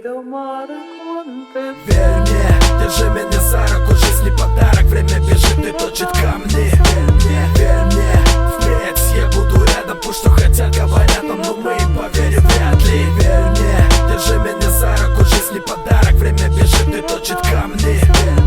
Верь мне, держи меня за руку, жизнь не подарок, время бежит и точит камни. Верь мне, впредь я буду рядом, пусть что хотят, говорят, но мы им поверим вряд ли. Верь мне, держи меня за руку, жизнь не подарок, время бежит и точит камни.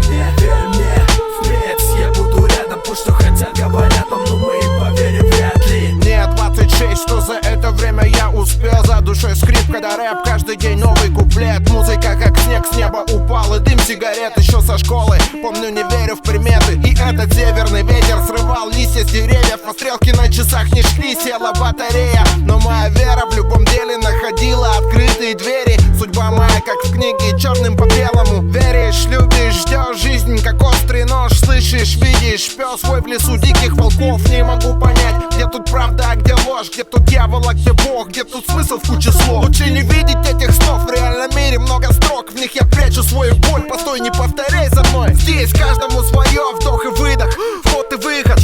Верь мне, впредь я буду рядом, пусть что хотят, говорят, но мы им поверим вряд ли. Мне 26, что за это время я успел. За душой скрип, когда рэп, каждый день новый куплет. Музыка как снег с неба упал, и дым сигарет еще со школы. Помню, не верю в приметы, и этот северный ветер срывал листья с деревьев. А стрелки на часах не шли, села батарея. Но моя вера в любом деле находила открытые двери. Судьба моя, как в книге, черным по белому. Веришь, любишь, ждешь жизнь, как острый нож. Слышишь, видишь, пес свой в лесу диких волков. Не могу понять, где тут правда, а где ложь, где тут дьявол, а где Бог, где тут смысл в куче слов. Лучше не видеть этих снов, в реальном мире много строк. В них я прячу свою боль, постой, не повторяй за мной. Здесь каждому свое, вдох и выдох, вход и выход.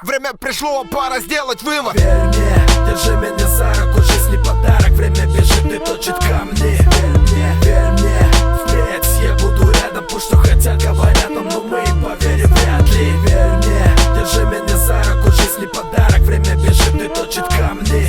Время пришло, пора сделать вывод. Верь мне, держи меня за руку, жизнь не подарок, время бежит и точит камни. Верь мне, впредь я буду рядом, пусть что хотят, говорят, но мы им поверим вряд ли. Верь мне, держи меня за руку, жизнь не подарок, время бежит и точит камни.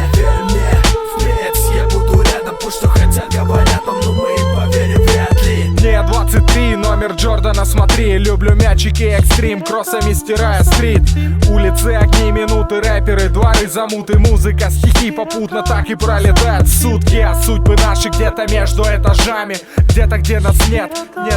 Верь мне, впредь я буду рядом, пусть что хотят, говорят, но мы им поверим вряд ли. Мне 23, номер Джордана, смотри. Люблю мячики, экстрим, кроссами стирая стрит. Улицы, огни, минуты, рэперы, дворы, замуты, музыка, стихи попутно так и пролетают сутки. А судьбы наши где-то между этажами, где-то, где нас нет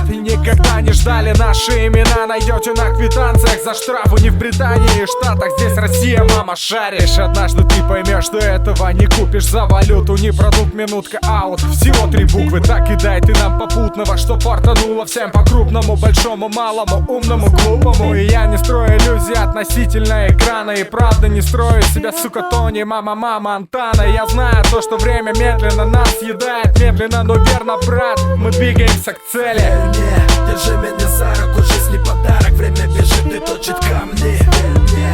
и никогда не ждали. Наши имена найдете на квитанциях за штрафы. Не в Британии и Штатах, здесь Россия, мама, шаришь. Однажды ты поймешь, что этого не купишь за валюту. Не продукт, минутка, аут, всего 3 буквы. Так и дай ты нам попутного, что портануло всем по крупному, большому, малому, умному, глупому. И я не строю иллюзии относительно экрана, и правда не строю себя, сука, Тони, мама, Антана. Я знаю то, что время медленно нас съедает, медленно, но верно, брат, мы двигаемся к цели. Верь мне, держи меня за руку, жизнь не подарок, время бежит и точит камни.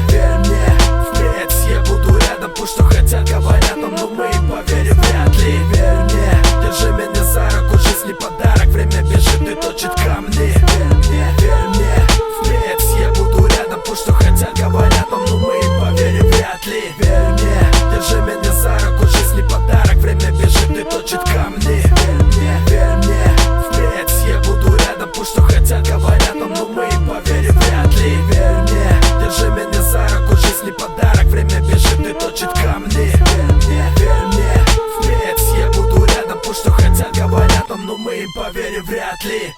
Верь мне, впредь я буду рядом, пусть что хотят, говорят, но мы им поверим вряд ли. Верь мне, держи меня за руку, жизнь не подарок, время бежит и точит камни. Верь мне, впредь я буду рядом, пусть что хотят, говорят, но мы им поверим вряд ли. Верь мне, держи меня за руку, жизнь не подарок, время бежит и точит камни. Верь мне, впредь я буду рядом, пусть что хотят, говорят, но мы им поверим вряд ли. Верь мне, держи меня за руку, жизнь не подарок, время бежит и точит камни. Верь мне, впредь я буду рядом, пусть что хотят, говорят, но мы им поверим вряд ли.